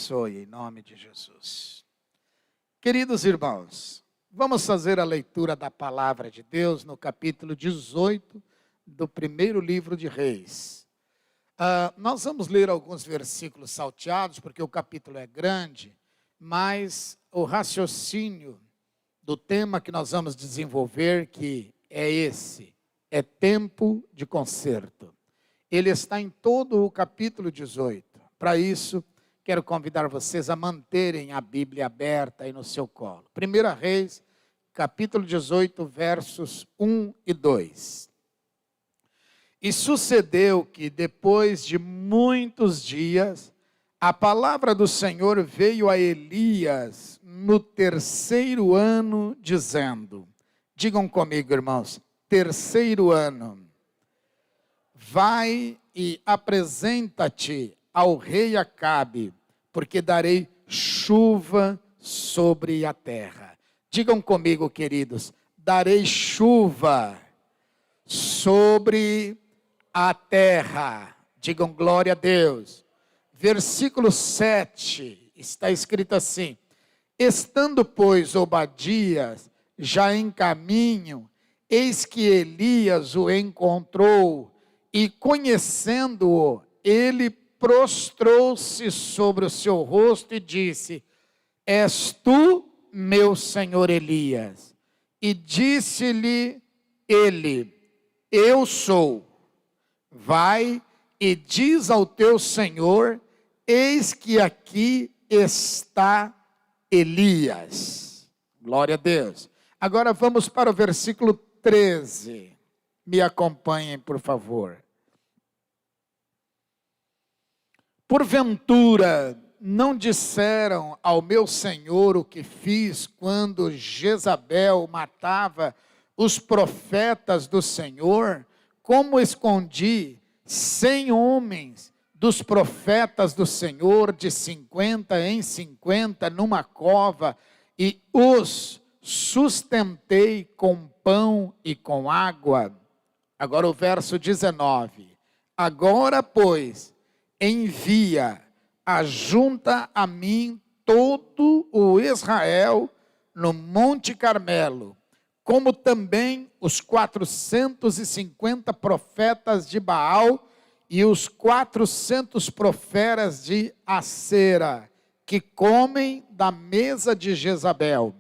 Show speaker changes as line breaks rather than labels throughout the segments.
abençoe em nome de Jesus. Queridos irmãos, vamos fazer a leitura da palavra de Deus no capítulo 18 do primeiro livro de Reis. Nós vamos ler alguns versículos salteados, porque o capítulo é grande, mas o raciocínio do tema que nós vamos desenvolver, que é esse, é tempo de conserto. Ele está em todo o capítulo 18. Para isso, quero convidar vocês a manterem a Bíblia aberta aí no seu colo. 1 Reis, capítulo 18, versos 1 e 2. E sucedeu que, depois de muitos dias, a palavra do Senhor veio a Elias no terceiro ano, dizendo, digam comigo, irmãos, terceiro ano, vai e apresenta-te ao rei Acabe, porque darei chuva sobre a terra. Digam comigo, queridos, darei chuva sobre a terra. Digam glória a Deus. Versículo 7, está escrito assim, estando, pois, Obadias já em caminho, eis que Elias o encontrou, e conhecendo-o, ele prostrou-se sobre o seu rosto e disse, és tu, meu senhor Elias? E disse-lhe ele, eu sou. Vai e diz ao teu senhor, eis que aqui está Elias. Glória a Deus. Agora vamos para o versículo 13. Me acompanhem, por favor. Porventura, não disseram ao meu senhor o que fiz quando Jezabel matava os profetas do Senhor? Como escondi 100 homens dos profetas do Senhor, de 50 em 50, numa cova, e os sustentei com pão e com água. Agora o verso 19. Agora, pois, envia, ajunta a mim todo o Israel no Monte Carmelo, como também os 450 profetas de Baal e os 400 profetas de Acera, que comem da mesa de Jezabel.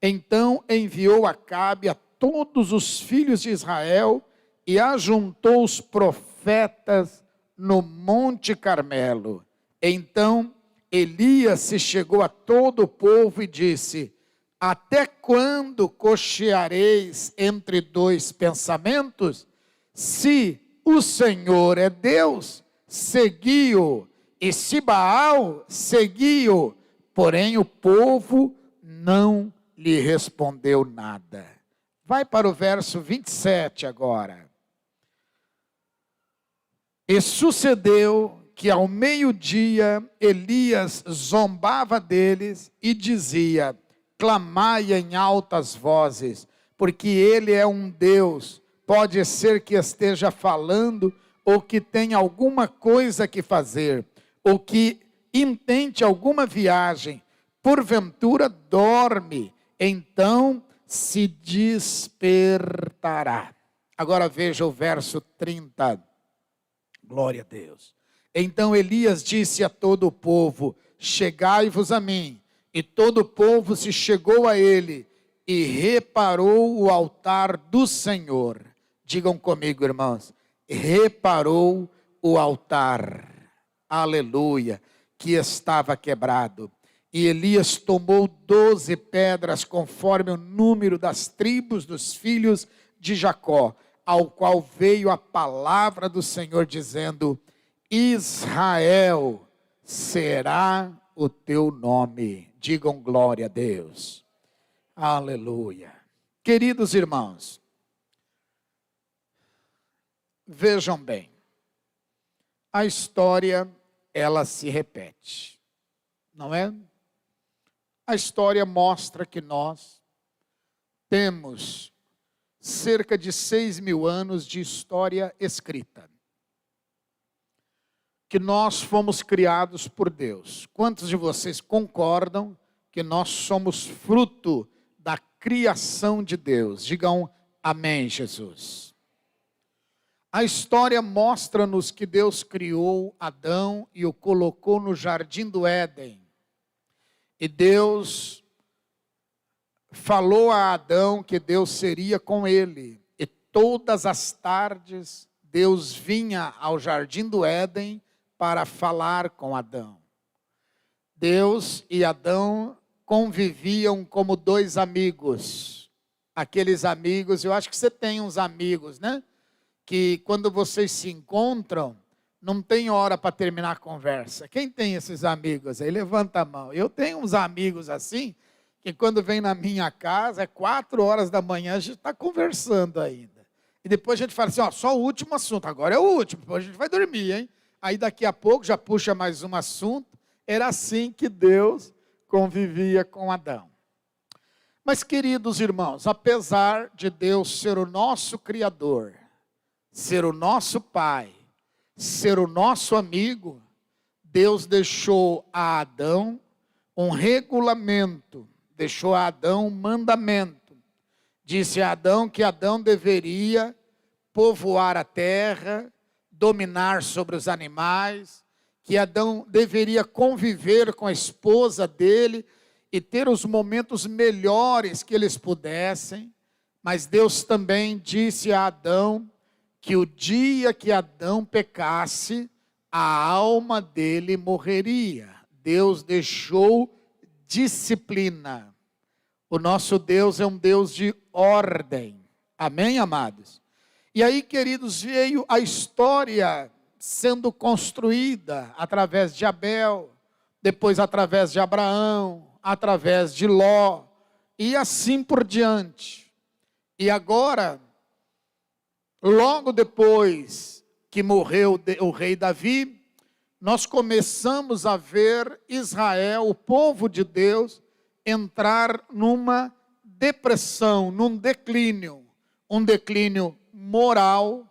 Então enviou Acabe a todos os filhos de Israel e ajuntou os profetas no Monte Carmelo. Então Elias se chegou a todo o povo e disse, até quando cocheareis entre dois pensamentos? Se o Senhor é Deus, segui-o, e se Baal, segui-o. Porém o povo não lhe respondeu nada. Vai para o verso 27 agora. E sucedeu que ao meio-dia Elias zombava deles e dizia, clamai em altas vozes, porque ele é um Deus, pode ser que esteja falando, ou que tenha alguma coisa que fazer, ou que intente alguma viagem, porventura dorme, então se despertará. Agora veja o verso 30. Glória a Deus. Então Elias disse a todo o povo, chegai-vos a mim. E todo o povo se chegou a ele e reparou o altar do Senhor. Digam comigo, irmãos, reparou o altar, aleluia, que estava quebrado. E Elias tomou 12 pedras, conforme o número das tribos dos filhos de Jacó, ao qual veio a palavra do Senhor dizendo, Israel será o teu nome. Digam glória a Deus. Aleluia. Queridos irmãos, vejam bem, a história, ela se repete, não é? A história mostra que nós temos cerca de 6.000 anos de história escrita, que nós fomos criados por Deus? Quantos de vocês concordam que nós somos fruto da criação de Deus? Digam amém, Jesus. A história mostra-nos que Deus criou Adão e o colocou no jardim do Éden. E Deus falou a Adão que Deus seria com ele. E todas as tardes Deus vinha ao jardim do Éden para falar com Adão. Deus e Adão conviviam como dois amigos. Aqueles amigos, eu acho que você tem uns amigos, né? Que quando vocês se encontram, não tem hora para terminar a conversa. Quem tem esses amigos aí? Levanta a mão. Eu tenho uns amigos assim, que quando vem na minha casa, é 4 horas da manhã, a gente está conversando ainda. E depois a gente fala assim, ó, só o último assunto, agora é o último, depois a gente vai dormir, hein? Aí daqui a pouco já puxa mais um assunto. Era assim que Deus convivia com Adão. Mas, queridos irmãos, apesar de Deus ser o nosso Criador, ser o nosso Pai, ser o nosso amigo, Deus deixou a Adão um regulamento, deixou a Adão um mandamento. Disse a Adão que Adão deveria povoar a terra, dominar sobre os animais, que Adão deveria conviver com a esposa dele e ter os momentos melhores que eles pudessem. Mas Deus também disse a Adão que o dia que Adão pecasse, a alma dele morreria. Deus deixou disciplina. O nosso Deus é um Deus de ordem. Amém, amados? E aí, queridos, veio a história sendo construída através de Abel, depois através de Abraão, através de Ló, e assim por diante. E agora, logo depois que morreu o rei Davi, nós começamos a ver Israel, o povo de Deus, entrar numa depressão, num declínio. Um declínio moral,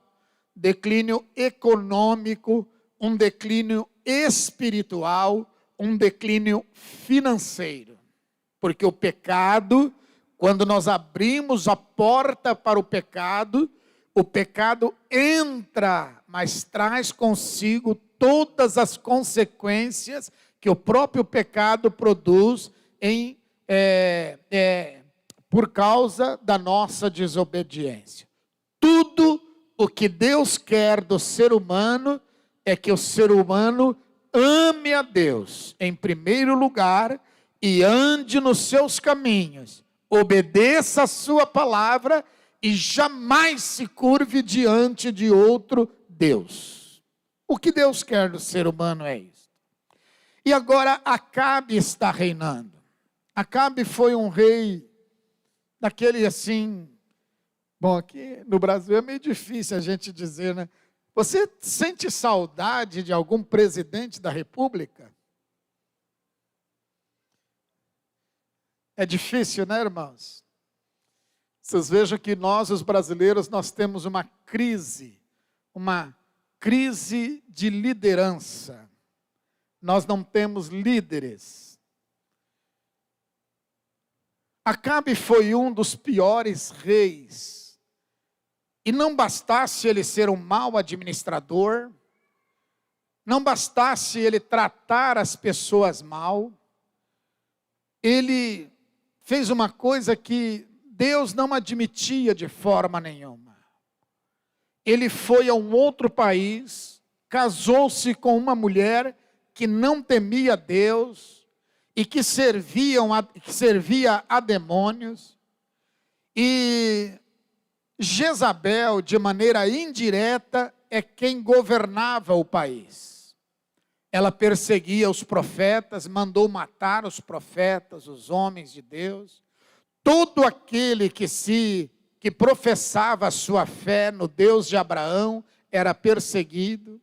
declínio econômico, um declínio espiritual, um declínio financeiro. Porque o pecado, quando nós abrimos a porta para o pecado entra, mas traz consigo todas as consequências que o próprio pecado produz por causa da nossa desobediência. Tudo o que Deus quer do ser humano é que o ser humano ame a Deus em primeiro lugar e ande nos seus caminhos, obedeça a sua palavra e jamais se curve diante de outro Deus. O que Deus quer do ser humano é isso. E agora Acabe está reinando. Acabe foi um rei daquele assim. Bom, aqui no Brasil é meio difícil a gente dizer, né? Você sente saudade de algum presidente da República? É difícil, né, irmãos? Vocês vejam que nós, os brasileiros, nós temos uma crise de liderança. Nós não temos líderes. Acabe foi um dos piores reis. E não bastasse ele ser um mau administrador, não bastasse ele tratar as pessoas mal, ele fez uma coisa que Deus não admitia de forma nenhuma. Ele foi a um outro país, casou-se com uma mulher que não temia Deus e que servia a demônios. E Jezabel, de maneira indireta, é quem governava o país. Ela perseguia os profetas, mandou matar os profetas, os homens de Deus. Todo aquele que professava a sua fé no Deus de Abraão era perseguido.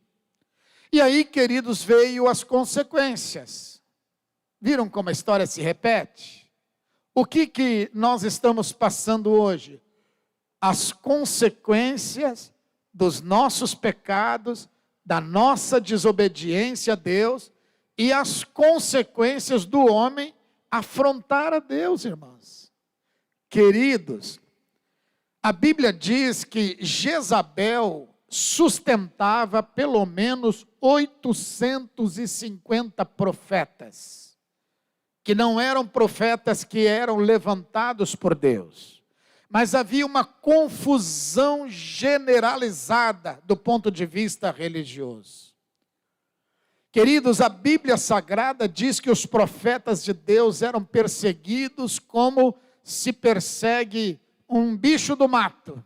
E aí, queridos, veio as consequências. Viram como a história se repete? O que nós estamos passando hoje? As consequências dos nossos pecados da nossa desobediência a Deus e as consequências do homem afrontar a Deus, irmãos. Queridos, a Bíblia diz que Jezabel sustentava pelo menos 850 profetas, que não eram profetas que eram levantados por Deus, mas havia uma confusão generalizada do ponto de vista religioso. Queridos, a Bíblia Sagrada diz que os profetas de Deus eram perseguidos como se persegue um bicho do mato.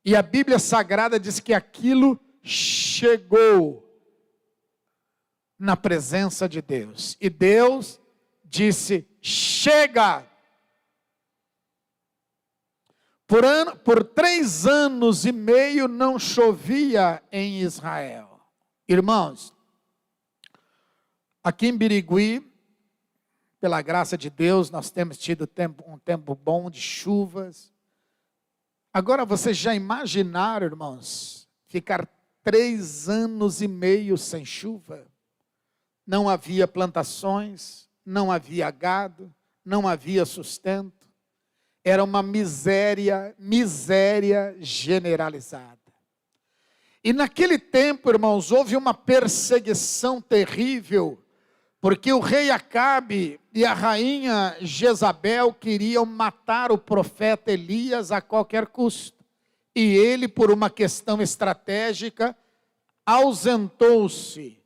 E a Bíblia Sagrada diz que aquilo chegou na presença de Deus. E Deus disse: chega! Por 3 anos e meio não chovia em Israel. Irmãos, aqui em Birigui, pela graça de Deus, nós temos tido um tempo bom de chuvas. Agora, vocês já imaginaram, irmãos, ficar 3 anos e meio sem chuva? Não havia plantações, não havia gado, não havia sustento. Era uma miséria generalizada. E naquele tempo, irmãos, houve uma perseguição terrível, porque o rei Acabe e a rainha Jezabel queriam matar o profeta Elias a qualquer custo. E ele, por uma questão estratégica, ausentou-se.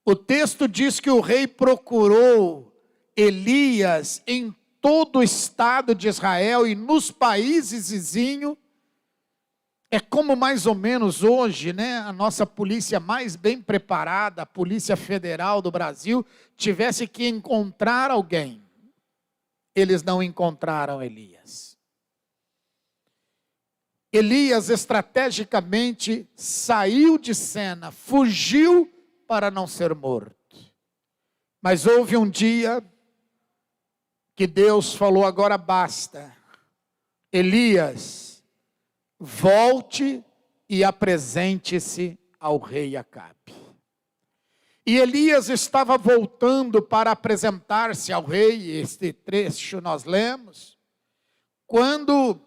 O texto diz que o rei procurou Elias em todo o estado de Israel e nos países vizinhos. É como mais ou menos hoje, né, a nossa polícia mais bem preparada, a Polícia Federal do Brasil, tivesse que encontrar alguém. Eles não encontraram Elias. Elias estrategicamente saiu de cena, fugiu para não ser morto. Mas houve um dia que Deus falou: agora basta. Elias, volte e apresente-se ao rei Acabe. E Elias estava voltando para apresentar-se ao rei, este trecho nós lemos, quando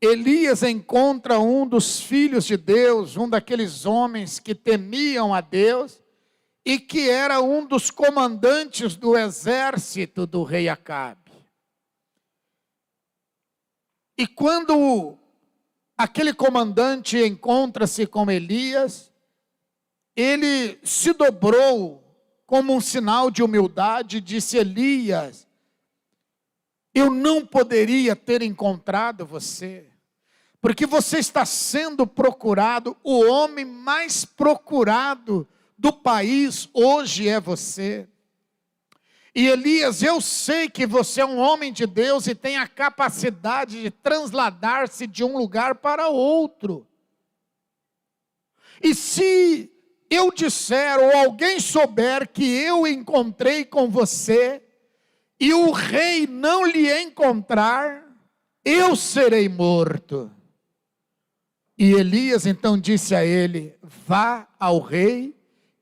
Elias encontra um dos filhos de Deus, um daqueles homens que temiam a Deus, e que era um dos comandantes do exército do rei Acabe. E quando aquele comandante encontra-se com Elias, ele se dobrou como um sinal de humildade e disse: Elias, eu não poderia ter encontrado você, porque você está sendo procurado, o homem mais procurado do país hoje é você. E Elias, eu sei que você é um homem de Deus e tem a capacidade de transladar-se de um lugar para outro. E se eu disser, ou alguém souber que eu encontrei com você, e o rei não lhe encontrar, eu serei morto. E Elias então disse a ele: vá ao rei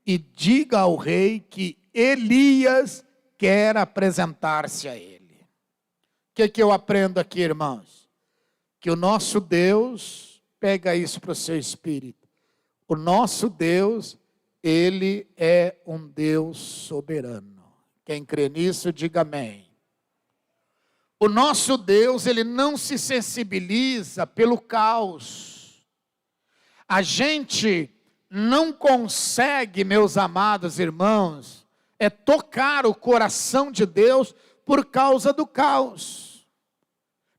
e diga ao rei que Elias quer apresentar-se a ele. O que eu aprendo aqui, irmãos? Que o nosso Deus, pega isso para o seu espírito, o nosso Deus, Ele é um Deus soberano. Quem crê nisso, diga amém. O nosso Deus, Ele não se sensibiliza pelo caos. A gente não consegue, meus amados irmãos, tocar o coração de Deus por causa do caos.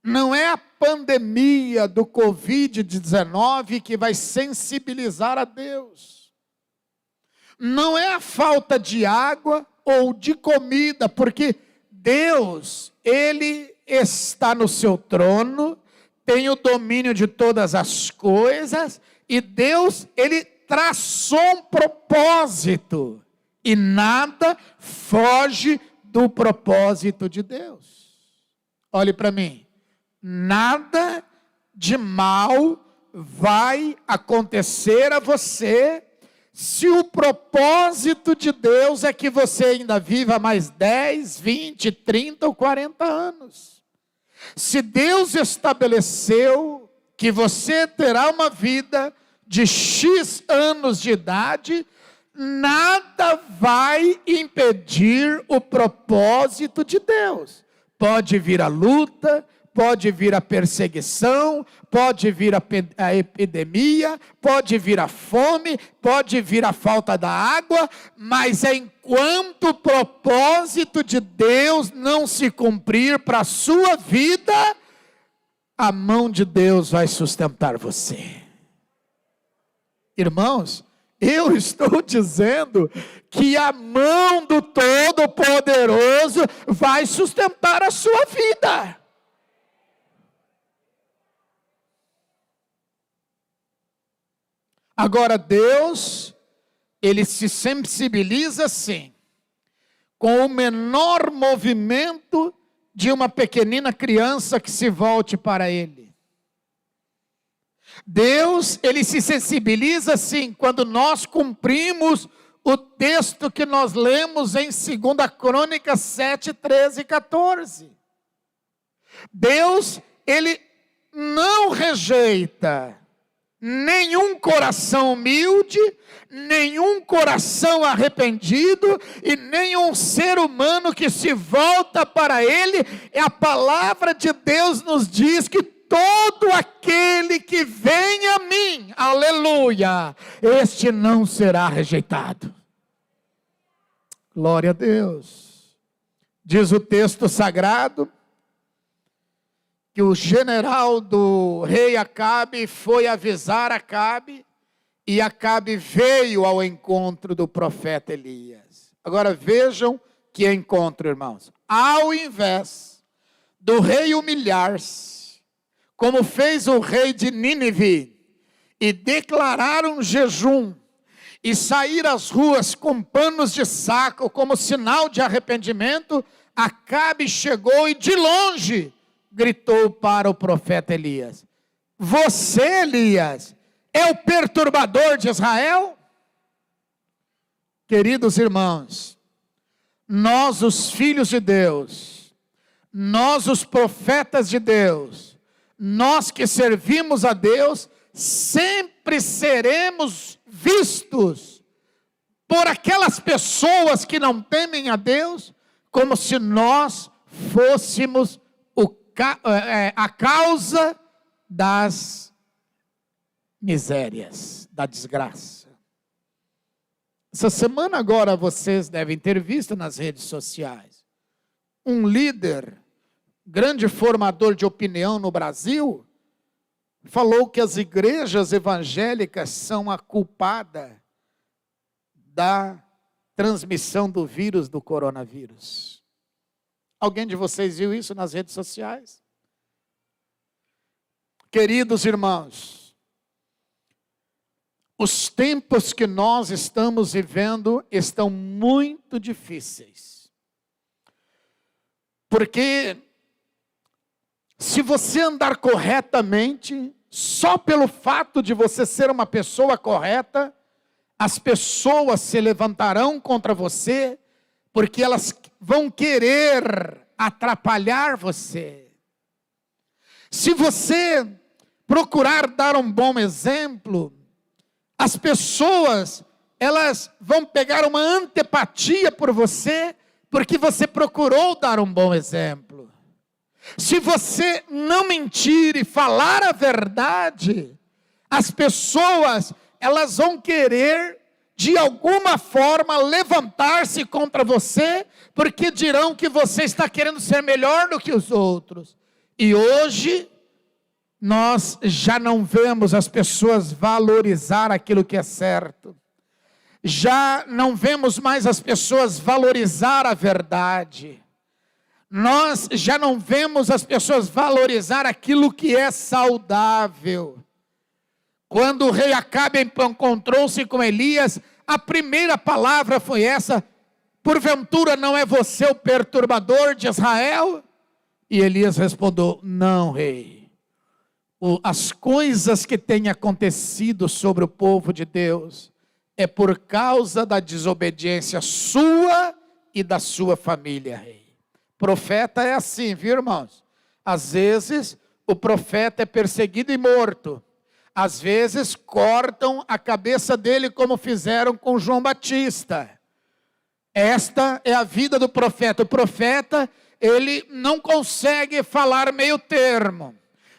Não é a pandemia do Covid-19 que vai sensibilizar a Deus. Não é a falta de água ou de comida, porque Deus, Ele está no seu trono, tem o domínio de todas as coisas, e Deus, Ele traçou um propósito, e nada foge do propósito de Deus. Olhe para mim, nada de mal vai acontecer a você se o propósito de Deus é que você ainda viva mais 10, 20, 30 ou 40 anos. Se Deus estabeleceu que você terá uma vida de X anos de idade, nada vai impedir o propósito de Deus. Pode vir a luta, pode vir a perseguição, pode vir a epidemia, pode vir a fome, pode vir a falta da água, mas enquanto o propósito de Deus não se cumprir para a sua vida, a mão de Deus vai sustentar você. Irmãos, eu estou dizendo que a mão do Todo-Poderoso vai sustentar a sua vida. Agora Deus, Ele se sensibiliza sim, com o menor movimento de uma pequenina criança que se volte para Ele. Deus, Ele se sensibiliza sim, quando nós cumprimos o texto que nós lemos em 2 Crônicas 7, 13 e 14. Deus, Ele não rejeita nenhum coração humilde, nenhum coração arrependido e nenhum ser humano que se volta para Ele. E a palavra de Deus nos diz que todo aquele que vem a mim, aleluia, este não será rejeitado. Glória a Deus. Diz o texto sagrado que o general do rei Acabe foi avisar Acabe, e Acabe veio ao encontro do profeta Elias. Agora vejam que encontro, irmãos. Ao invés do rei humilhar-se, como fez o rei de Nínive, e declarar um jejum, e sair às ruas com panos de saco, como sinal de arrependimento, Acabe chegou e de longe gritou para o profeta Elias: você, Elias, é o perturbador de Israel? Queridos irmãos, nós os filhos de Deus, nós os profetas de Deus, nós que servimos a Deus, sempre seremos vistos por aquelas pessoas que não temem a Deus, como se nós fôssemos a causa das misérias, da desgraça. Essa semana agora vocês devem ter visto nas redes sociais um líder, grande formador de opinião no Brasil, falou que as igrejas evangélicas são a culpada da transmissão do vírus do coronavírus. Alguém de vocês viu isso nas redes sociais? Queridos irmãos, os tempos que nós estamos vivendo estão muito difíceis. Porque se você andar corretamente, só pelo fato de você ser uma pessoa correta, as pessoas se levantarão contra você, porque elas vão querer atrapalhar você. Se você procurar dar um bom exemplo, as pessoas, elas vão pegar uma antipatia por você, porque você procurou dar um bom exemplo. Se você não mentir e falar a verdade, as pessoas, elas vão querer de alguma forma levantar-se contra você, porque dirão que você está querendo ser melhor do que os outros. E hoje, nós já não vemos as pessoas valorizar aquilo que é certo. Já não vemos mais as pessoas valorizar a verdade. Nós já não vemos as pessoas valorizar aquilo que é saudável. Quando o rei Acabe encontrou-se com Elias, a primeira palavra foi essa: porventura não é você o perturbador de Israel? E Elias respondeu: não, rei. as coisas que têm acontecido sobre o povo de Deus é por causa da desobediência sua e da sua família, rei. Profeta é assim, viu, irmãos? Às vezes o profeta é perseguido e morto. Às vezes cortam a cabeça dele como fizeram com João Batista. Esta é a vida do profeta. O profeta, ele não consegue falar meio termo.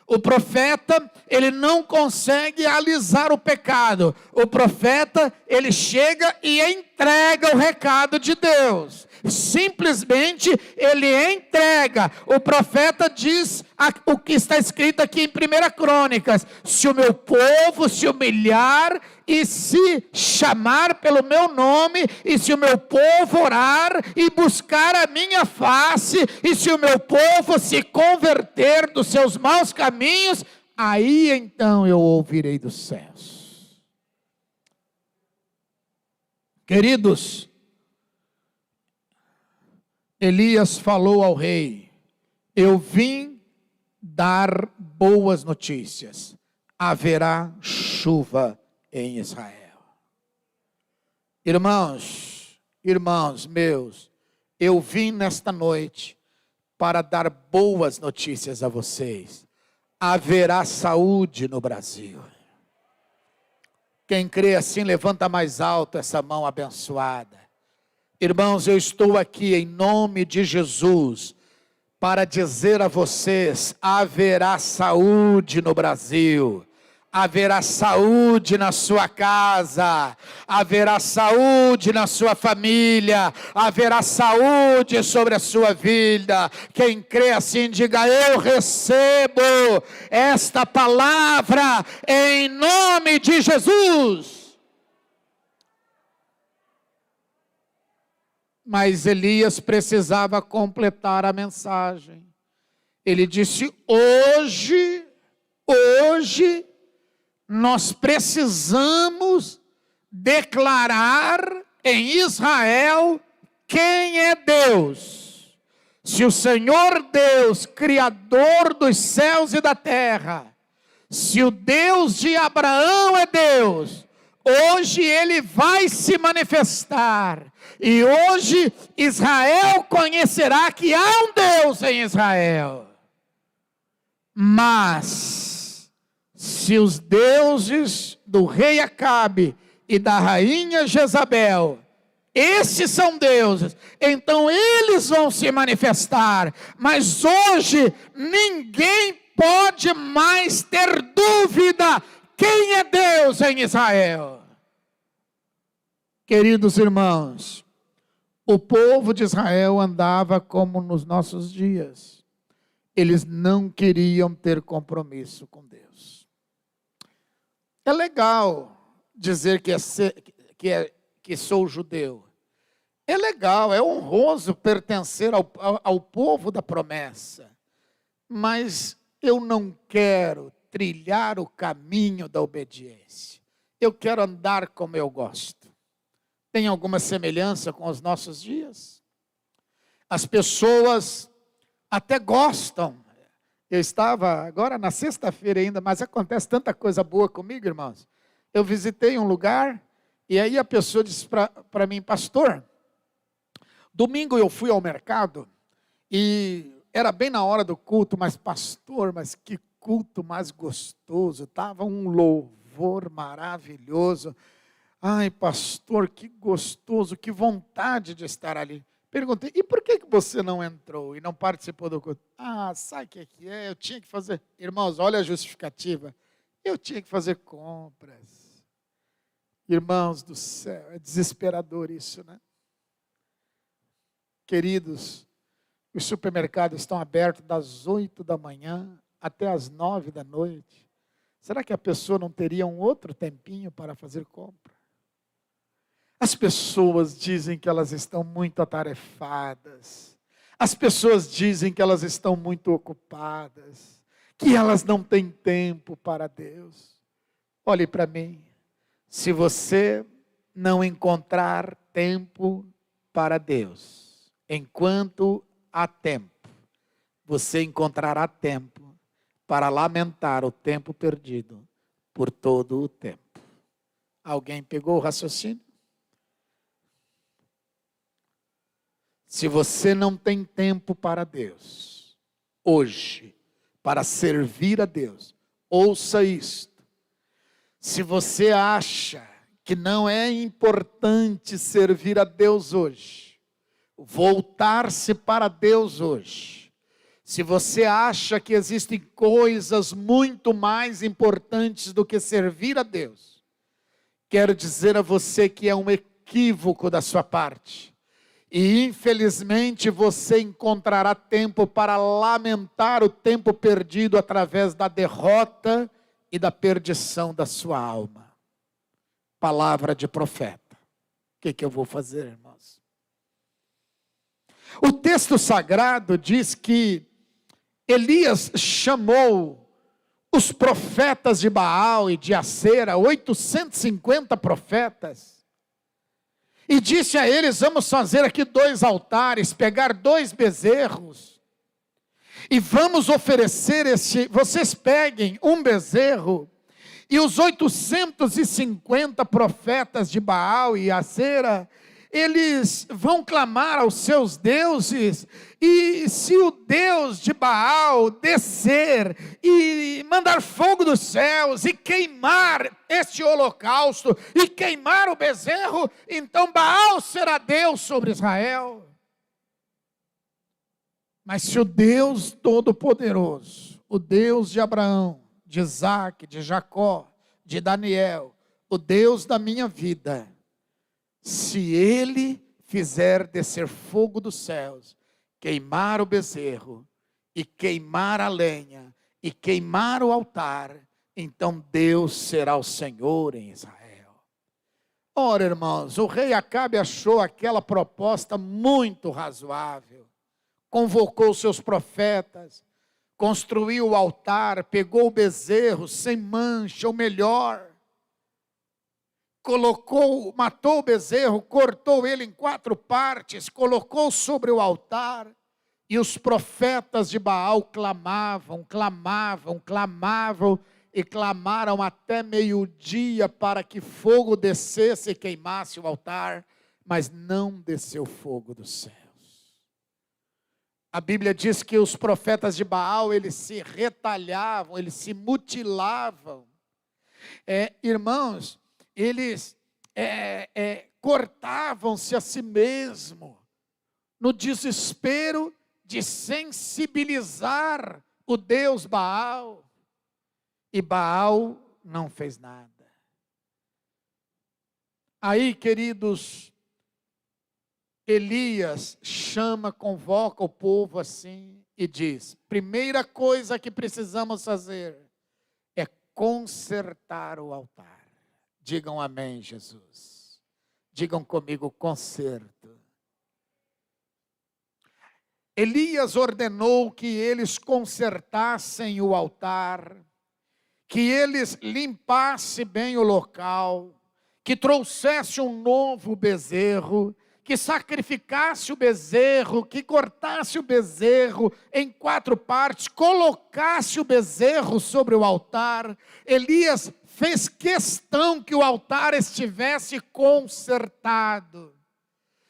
O profeta, ele não consegue alisar o pecado. O profeta, ele chega e entrega o recado de Deus. Simplesmente ele entrega. O profeta diz o que está escrito aqui em 1 Crônicas: se o meu povo se humilhar e se chamar pelo meu nome, e se o meu povo orar e buscar a minha face, e se o meu povo se converter dos seus maus caminhos, aí então eu ouvirei dos céus. Queridos, Elias falou ao rei: eu vim dar boas notícias, haverá chuva em Israel. Irmãos meus, eu vim nesta noite para dar boas notícias a vocês. Haverá saúde no Brasil. Quem crê assim, levanta mais alto essa mão abençoada. Irmãos, eu estou aqui em nome de Jesus para dizer a vocês: haverá saúde no Brasil. Haverá saúde na sua casa, haverá saúde na sua família, haverá saúde sobre a sua vida. Quem crê assim, diga: eu recebo esta palavra em nome de Jesus. Mas Elias precisava completar a mensagem. Ele disse: hoje nós precisamos declarar em Israel quem é Deus. Se o Senhor Deus, Criador dos céus e da terra, se o Deus de Abraão é Deus, hoje Ele vai se manifestar. E hoje Israel conhecerá que há um Deus em Israel. Mas se os deuses do rei Acabe e da rainha Jezabel, esses são deuses, então eles vão se manifestar. Mas hoje ninguém pode mais ter dúvida quem é Deus em Israel. Queridos irmãos, o povo de Israel andava como nos nossos dias. Eles não queriam ter compromisso com Deus. É legal dizer que sou judeu. É legal, é honroso pertencer ao povo da promessa. Mas eu não quero trilhar o caminho da obediência. Eu quero andar como eu gosto. Tem alguma semelhança com os nossos dias? As pessoas até gostam. Eu estava agora na sexta-feira ainda, mas acontece tanta coisa boa comigo, irmãos. Eu visitei um lugar e aí a pessoa disse para mim: pastor, domingo eu fui ao mercado e era bem na hora do culto, mas pastor, mas que culto mais gostoso, estava um louvor maravilhoso. Ai, pastor, que gostoso, que vontade de estar ali. Perguntei: e por que você não entrou e não participou do culto? Ah, sabe o que é? Eu tinha que fazer. Irmãos, olha a justificativa. Eu tinha que fazer compras. Irmãos do céu, é desesperador isso, né? Queridos, os supermercados estão abertos das 8 da manhã até as 9 da noite. Será que a pessoa não teria um outro tempinho para fazer compra? As pessoas dizem que elas estão muito atarefadas. As pessoas dizem que elas estão muito ocupadas, que elas não têm tempo para Deus. Olhe para mim. Se você não encontrar tempo para Deus, enquanto há tempo, você encontrará tempo para lamentar o tempo perdido por todo o tempo. Alguém pegou o raciocínio? Se você não tem tempo para Deus, hoje, para servir a Deus, ouça isto. Se você acha que não é importante servir a Deus hoje, voltar-se para Deus hoje, se você acha que existem coisas muito mais importantes do que servir a Deus, quero dizer a você que é um equívoco da sua parte. E infelizmente você encontrará tempo para lamentar o tempo perdido através da derrota e da perdição da sua alma. Palavra de profeta. O que eu vou fazer, irmãos? O texto sagrado diz que Elias chamou os profetas de Baal e de Acera, 850 profetas, e disse a eles: vamos fazer aqui 2 altares, pegar 2 bezerros, e vamos oferecer vocês peguem um bezerro, e os 850 profetas de Baal e Acera, eles vão clamar aos seus deuses, e se o Deus de Baal descer e mandar fogo dos céus e queimar este holocausto e queimar o bezerro, então Baal será Deus sobre Israel. Mas se o Deus Todo-Poderoso, o Deus de Abraão, de Isaac, de Jacó, de Daniel, o Deus da minha vida, se Ele fizer descer fogo dos céus, queimar o bezerro, e queimar a lenha, e queimar o altar, então Deus será o Senhor em Israel. Ora, irmãos, o rei Acabe achou aquela proposta muito razoável. Convocou seus profetas, construiu o altar, pegou o bezerro sem mancha, o melhor, matou o bezerro, cortou ele em 4 partes, colocou sobre o altar, e os profetas de Baal clamavam, e clamaram até meio-dia para que fogo descesse e queimasse o altar, mas não desceu fogo dos céus. A Bíblia diz que os profetas de Baal, eles se retalhavam, eles se mutilavam. Irmãos, eles cortavam-se a si mesmo, no desespero de sensibilizar o Deus Baal. E Baal não fez nada. Aí, queridos, Elias convoca o povo assim e diz: primeira coisa que precisamos fazer é consertar o altar. Digam amém, Jesus. Digam comigo: conserto. Elias ordenou que eles consertassem o altar, que eles limpassem bem o local, que trouxesse um novo bezerro, que sacrificasse o bezerro, que cortasse o bezerro em 4 partes, colocasse o bezerro sobre o altar. Elias fez questão que o altar estivesse consertado.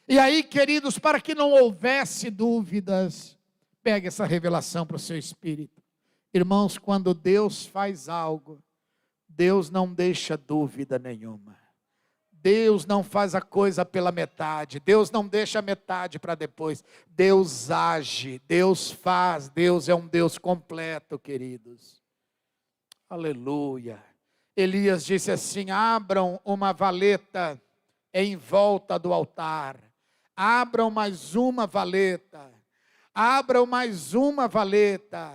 E aí, queridos, para que não houvesse dúvidas, pegue essa revelação para o seu espírito. Irmãos, quando Deus faz algo, Deus não deixa dúvida nenhuma. Deus não faz a coisa pela metade, Deus não deixa a metade para depois. Deus age, Deus faz, Deus é um Deus completo, queridos. Aleluia. Elias disse assim: abram uma valeta em volta do altar, abram mais uma valeta, abram mais uma valeta.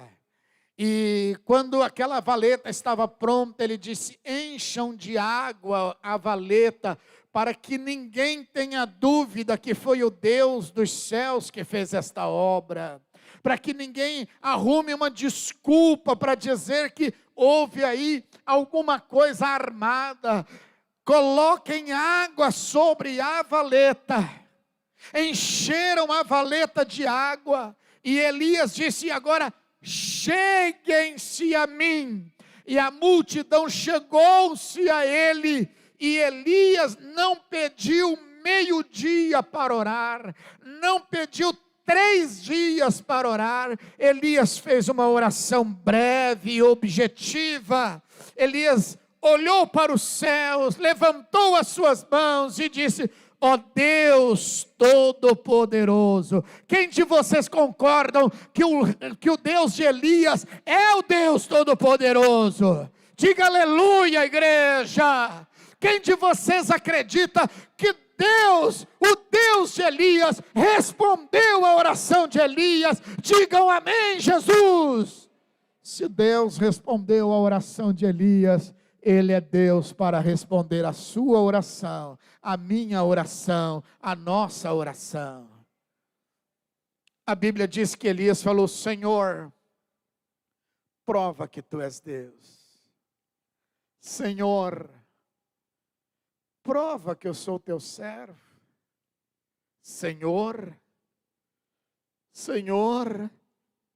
E quando aquela valeta estava pronta, ele disse: encham de água a valeta, para que ninguém tenha dúvida que foi o Deus dos céus que fez esta obra, para que ninguém arrume uma desculpa para dizer que houve aí alguma coisa armada. Coloquem água sobre a valeta. Encheram a valeta de água, e Elias disse: agora cheguem-se a mim. E a multidão chegou-se a ele, e Elias não pediu meio-dia para orar, não pediu 3 dias para orar. Elias fez uma oração breve e objetiva. Elias olhou para os céus, levantou as suas mãos e disse: ó Deus Todo-Poderoso. Quem de vocês concordam que o Deus de Elias é o Deus Todo-Poderoso? Diga aleluia, igreja. Quem de vocês acredita que Deus, o Deus de Elias, respondeu à oração de Elias? Digam amém, Jesus. Se Deus respondeu à oração de Elias, Ele é Deus para responder a sua oração, a minha oração, a nossa oração. A Bíblia diz que Elias falou: Senhor, prova que Tu és Deus. Senhor, prova que eu sou Teu servo. Senhor,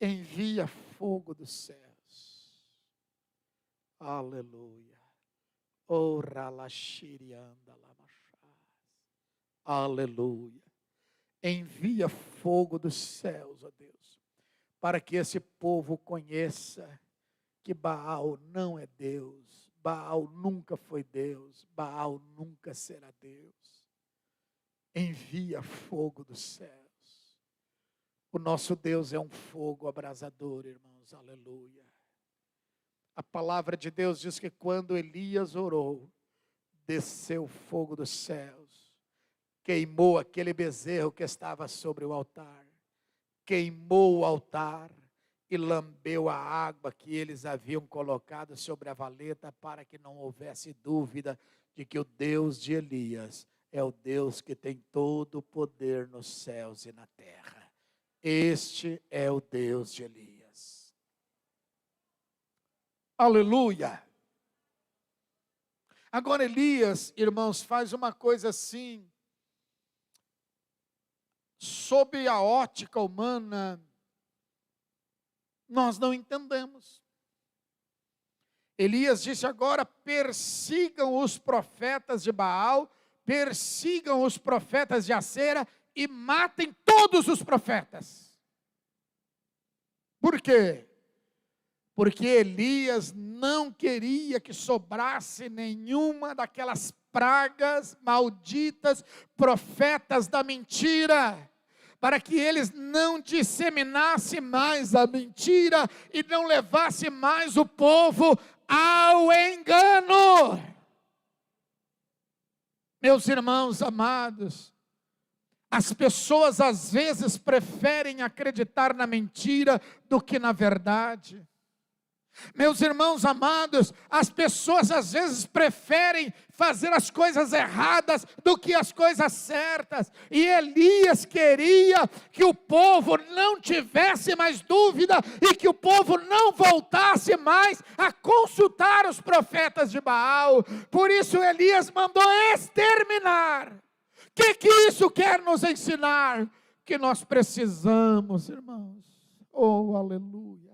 envia fogo dos céus. Aleluia. Aleluia. Envia fogo dos céus, ó Deus, para que esse povo conheça que Baal não é Deus, Baal nunca foi Deus, Baal nunca será Deus. Envia fogo dos céus. O nosso Deus é um fogo abrasador, irmãos, aleluia. A palavra de Deus diz que quando Elias orou, desceu fogo dos céus, queimou aquele bezerro que estava sobre o altar, queimou o altar e lambeu a água que eles haviam colocado sobre a valeta, para que não houvesse dúvida de que o Deus de Elias é o Deus que tem todo o poder nos céus e na terra. Este é o Deus de Elias. Aleluia. Agora Elias, irmãos, faz uma coisa assim, sob a ótica humana, nós não entendemos. Elias disse agora: persigam os profetas de Baal, persigam os profetas de Acera e matem todos os profetas. Por quê? Porque Elias não queria que sobrasse nenhuma daquelas pragas malditas, profetas da mentira, para que eles não disseminassem mais a mentira e não levassem mais o povo ao engano. Meus irmãos amados, as pessoas às vezes preferem acreditar na mentira do que na verdade. Meus irmãos amados, as pessoas às vezes preferem fazer as coisas erradas do que as coisas certas. E Elias queria que o povo não tivesse mais dúvida e que o povo não voltasse mais a consultar os profetas de Baal. Por isso Elias mandou exterminar. O que isso quer nos ensinar? Que nós precisamos, irmãos. Oh, aleluia.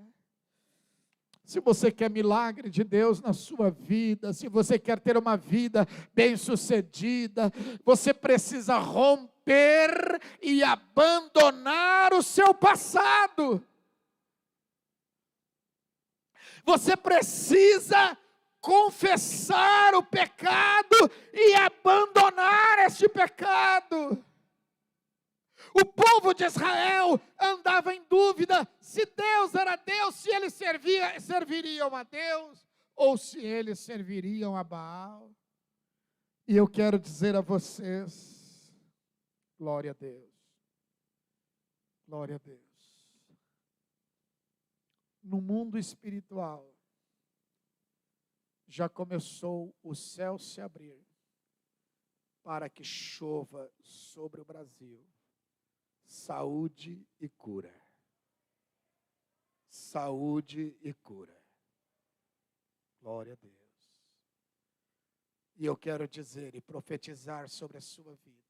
Se você quer milagre de Deus na sua vida, se você quer ter uma vida bem-sucedida, você precisa romper e abandonar o seu passado. Você precisa confessar o pecado e abandonar este pecado. O povo de Israel andava em dúvida se Deus era Deus, se eles serviriam a Deus ou se eles serviriam a Baal. E eu quero dizer a vocês, glória a Deus, glória a Deus. No mundo espiritual, já começou o céu se abrir para que chova sobre o Brasil saúde e cura. Saúde e cura. Glória a Deus. E eu quero dizer e profetizar sobre a sua vida,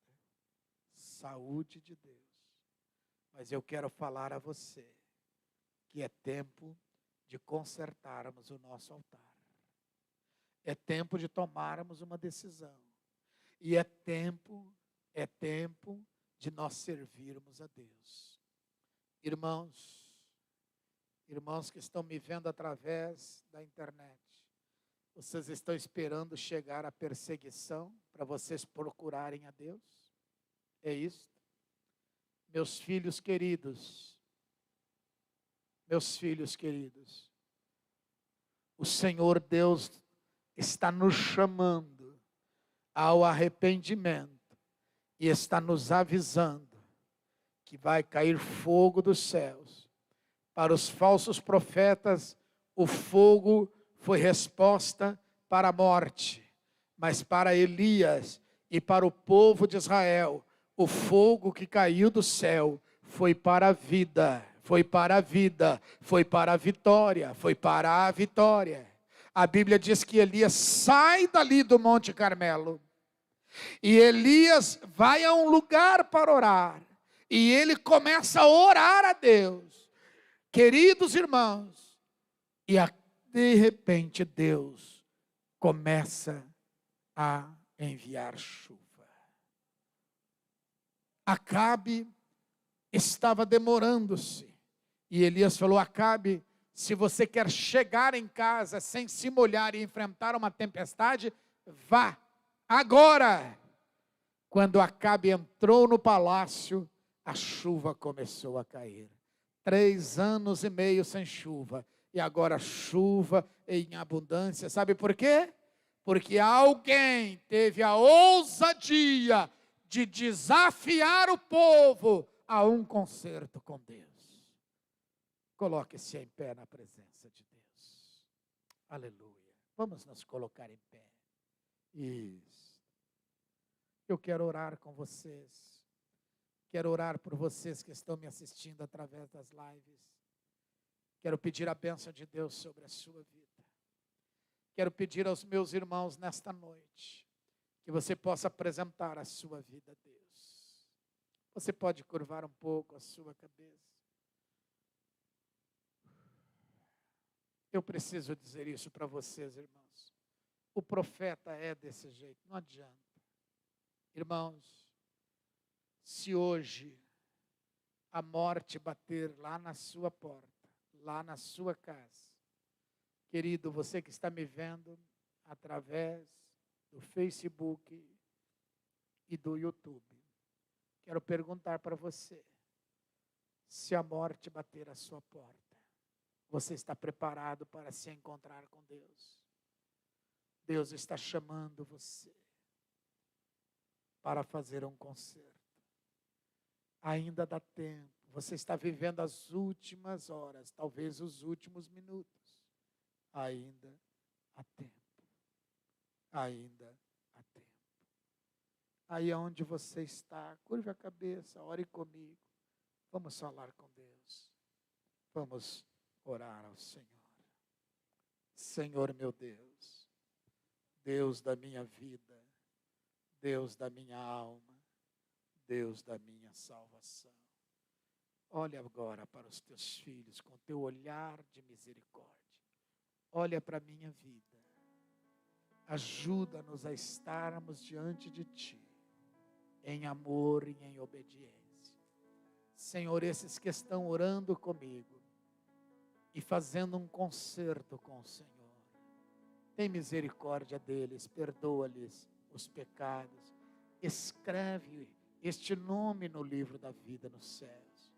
saúde de Deus. Mas eu quero falar a você que é tempo de consertarmos o nosso altar. É tempo de tomarmos uma decisão. E é tempo de nós servirmos a Deus. Irmãos que estão me vendo através da internet, vocês estão esperando chegar a perseguição para vocês procurarem a Deus? É isso? Meus filhos queridos, o Senhor Deus está nos chamando ao arrependimento e está nos avisando que vai cair fogo dos céus. Para os falsos profetas, o fogo foi resposta para a morte, mas para Elias e para o povo de Israel, o fogo que caiu do céu foi para a vida, foi para a vida, foi para a vitória, foi para a vitória. A Bíblia diz que Elias sai dali do Monte Carmelo, e Elias vai a um lugar para orar, e ele começa a orar a Deus. Queridos irmãos, e de repente Deus começa a enviar chuva. Acabe estava demorando-se, e Elias falou: Acabe, se você quer chegar em casa sem se molhar e enfrentar uma tempestade, vá, agora. Quando Acabe entrou no palácio, a chuva começou a cair. 3 anos e meio sem chuva, e agora chuva em abundância. Sabe por quê? Porque alguém teve a ousadia de desafiar o povo a um concerto com Deus. Coloque-se em pé na presença de Deus. Aleluia. Vamos nos colocar em pé. Isso. Eu quero orar com vocês. Quero orar por vocês que estão me assistindo através das lives. Quero pedir a bênção de Deus sobre a sua vida. Quero pedir aos meus irmãos nesta noite que você possa apresentar a sua vida a Deus. Você pode curvar um pouco a sua cabeça. Eu preciso dizer isso para vocês, irmãos. O profeta é desse jeito, não adianta. Irmãos, se hoje a morte bater lá na sua porta, lá na sua casa, querido, você que está me vendo através do Facebook e do YouTube, quero perguntar para você, se a morte bater à sua porta, você está preparado para se encontrar com Deus? Deus está chamando você para fazer um concerto. Ainda dá tempo. Você está vivendo as últimas horas, talvez os últimos minutos. Ainda há tempo. Ainda há tempo. Aí onde você está, curve a cabeça, ore comigo. Vamos falar com Deus. Vamos orar ao Senhor. Senhor meu Deus, Deus da minha vida, Deus da minha alma, Deus da minha salvação. Olha agora para os teus filhos com teu olhar de misericórdia. Olha para a minha vida. Ajuda-nos a estarmos diante de Ti, em amor e em obediência. Senhor, esses que estão orando comigo e fazendo um concerto com o Senhor, tem misericórdia deles, perdoa-lhes os pecados, escreve este nome no livro da vida nos céus.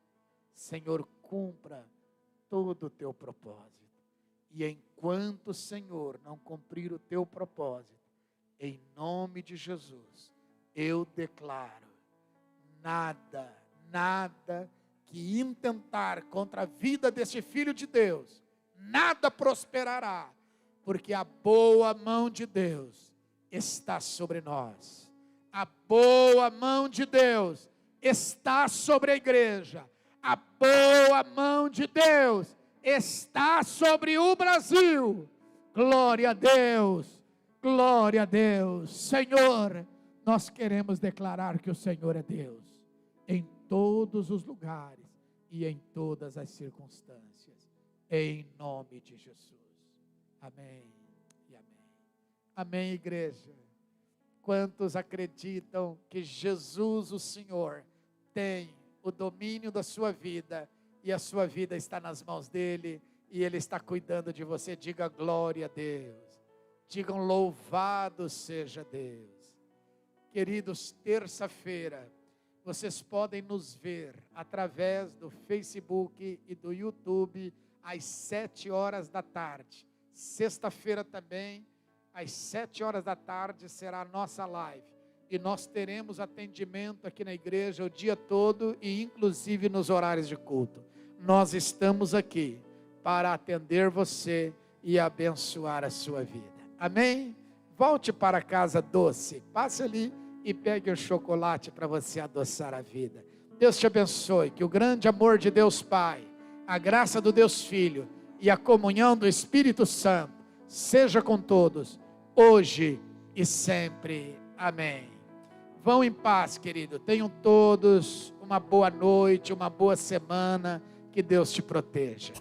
Senhor, cumpra todo o teu propósito. E enquanto o Senhor não cumprir o teu propósito, em nome de Jesus, eu declaro, nada que intentar contra a vida deste filho de Deus, nada prosperará, porque a boa mão de Deus está sobre nós. A boa mão de Deus está sobre a igreja. A boa mão de Deus está sobre o Brasil. Glória a Deus, glória a Deus. Senhor, nós queremos declarar que o Senhor é Deus em todos os lugares e em todas as circunstâncias. em nome de Jesus. Amém e amém. Amém, igreja. Quantos acreditam que Jesus, o Senhor, tem o domínio da sua vida e a sua vida está nas mãos dele e ele está cuidando de você? Diga glória a Deus. Digam louvado seja Deus. Queridos, terça-feira, vocês podem nos ver através do Facebook e do YouTube às 7 horas da tarde. Sexta-feira também, às 7 horas da tarde, será a nossa live. E nós teremos atendimento aqui na igreja o dia todo e inclusive nos horários de culto. Nós estamos aqui para atender você e abençoar a sua vida. Amém? Volte para casa doce. Passe ali e pegue um chocolate para você adoçar a vida. Deus te abençoe, que o grande amor de Deus Pai, a graça do Deus Filho e a comunhão do Espírito Santo seja com todos, hoje e sempre. Amém. Vão em paz, querido. Tenham todos uma boa noite, uma boa semana. Que Deus te proteja.